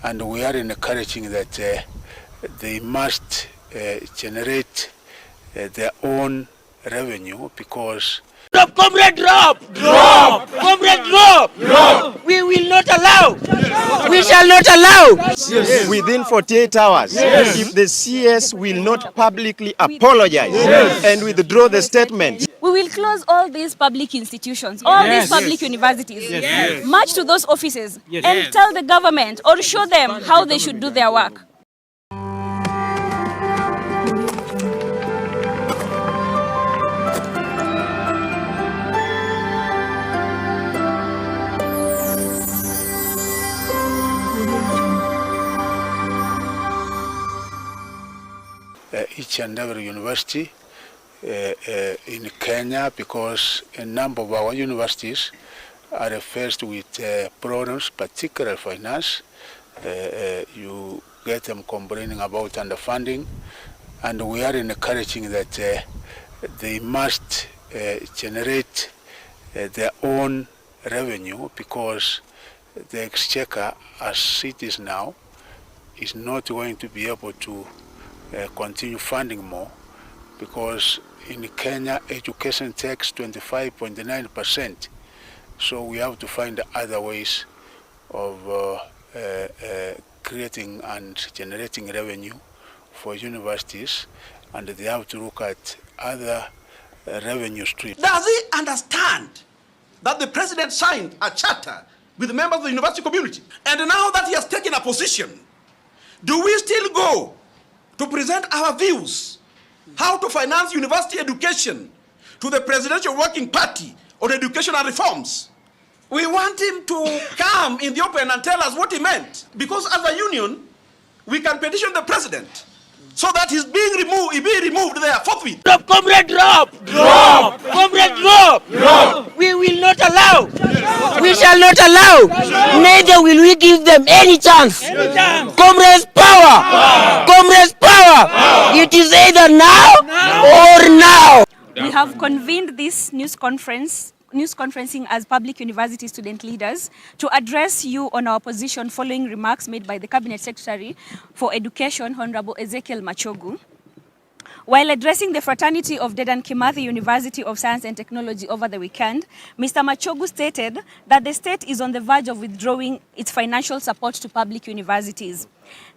and we are encouraging that they must generate their own revenue, because Drop, comrade, drop! Drop! Comrade, drop! Drop! We will not allow! We shall not allow! Yes. Within 48 hours, if the CS will not publicly apologize and withdraw the statement, we will close all these public institutions, all these public universities, march to those offices and tell the government or show them how they should do their work. Each and every university in Kenya, because a number of our universities are faced with problems, particularly finance. You get them complaining about underfunding, and we are encouraging that they must generate their own revenue, because the exchequer, as it is now, is not going to be able to continue funding more, because in Kenya education takes 25.9%. So we have to find other ways of creating and generating revenue for universities, and they have to look at other revenue streams. Does he understand that the president signed a charter with the members of the university community? And now that he has taken a position, do we still go to present our views, how to finance university education, to the Presidential Working Party on educational reforms? We want him to come in the open and tell us what he meant, because as a union, we can petition the president so that he's being removed there forthwith. Drop, comrade, drop! Drop! Comrade, drop! Drop! We will not allow! We shall not allow! Neither will we give them any chance! Comrades, power! Comrades, power! It is either now or now! We have convened this news conferencing as public university student leaders to address you on our position following remarks made by the Cabinet Secretary for Education, Honorable EZEKIEL Machogu. While addressing the fraternity of Dedan Kimathi University of Science and Technology over the weekend, Mr. Machogu stated that the state is on the verge of withdrawing its financial support to public universities.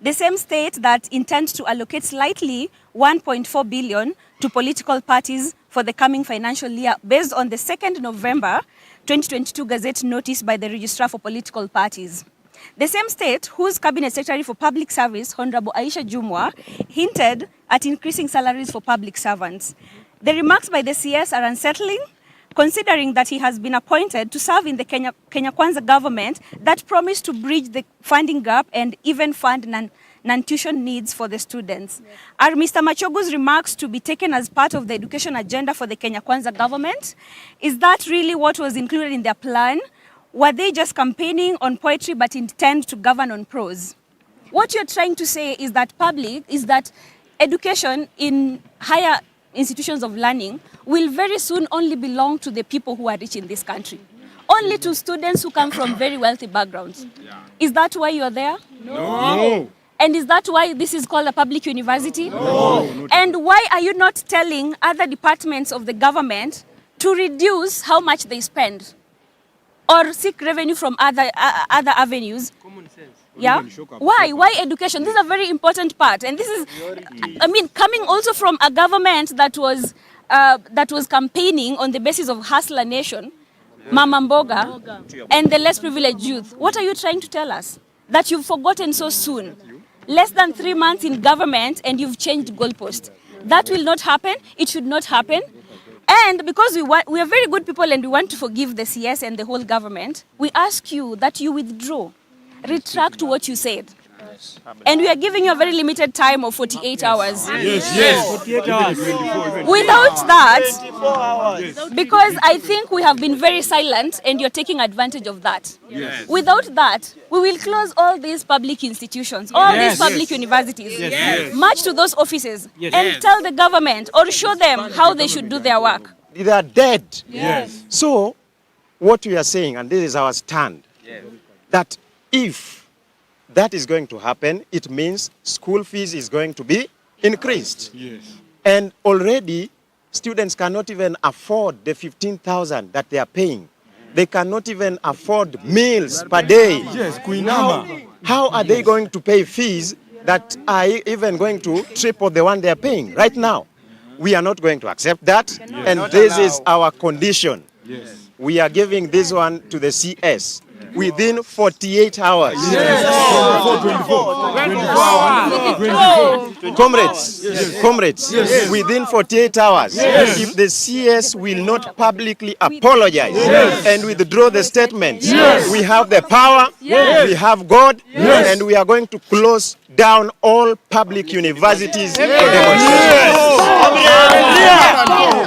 The same state that intends to allocate slightly 1.4 billion to political parties for the coming financial year based on the 2nd November 2022 Gazette notice by the Registrar for Political Parties. The same state whose Cabinet Secretary for Public Service, Honorable Aisha Jumwa, hinted at increasing salaries for public servants. The remarks by the CS are unsettling, considering that he has been appointed to serve in the Kenya Kwanza government that promised to bridge the funding gap and even fund non-tuition needs for the students. Are Mr. Machogu's remarks to be taken as part of the education agenda for the Kenya Kwanza government? Is that really what was included in their plan? Were they just campaigning on poetry but intend to govern on prose? What you're trying to say is that education in higher institutions of learning will very soon only belong to the people who are rich in this country. Only to students who come from very wealthy backgrounds. Is that why you're there? No. And is that why this is called a public university? No. And why are you not telling other departments of the government to reduce how much they spend or seek revenue from other avenues? Common sense. Yeah? Why education? This is a very important part. And this is, I mean, coming also from a government that was campaigning on the basis of Hustler Nation, Mama Mboga, and the less privileged youth. What are you trying to tell us? That you've forgotten so soon? Less than 3 months in government and you've changed goalpost. That will not happen. It should not happen. And because we are very good people and we want to forgive the CS and the whole government, we ask you that you withdraw, retract what you said. And we are giving you a very limited time of 48 hours. Yes. 48 hours. Without that, because I think we have been very silent and you're taking advantage of that. Yes. Without that, we will close all these public institutions, all these public universities, march to those offices and tell the government or show them how they should do their work. They are dead. Yes. So, what we are saying, and this is our stand, that if that is going to happen, it means school fees is going to be increased. Yes. And already, students cannot even afford the 15,000 that they are paying. They cannot even afford meals per day. Yes, Kuinama. How are they going to pay fees that are even going to triple the one they are paying right now? We are not going to accept that, and this is our condition. Yes. We are giving this one to the CS within 48 hours. Yes. 24. Comrades, within 48 hours, if the CS will not publicly apologize and withdraw the statement, we have the power, we have God, and we are going to close down all public universities for demonstration.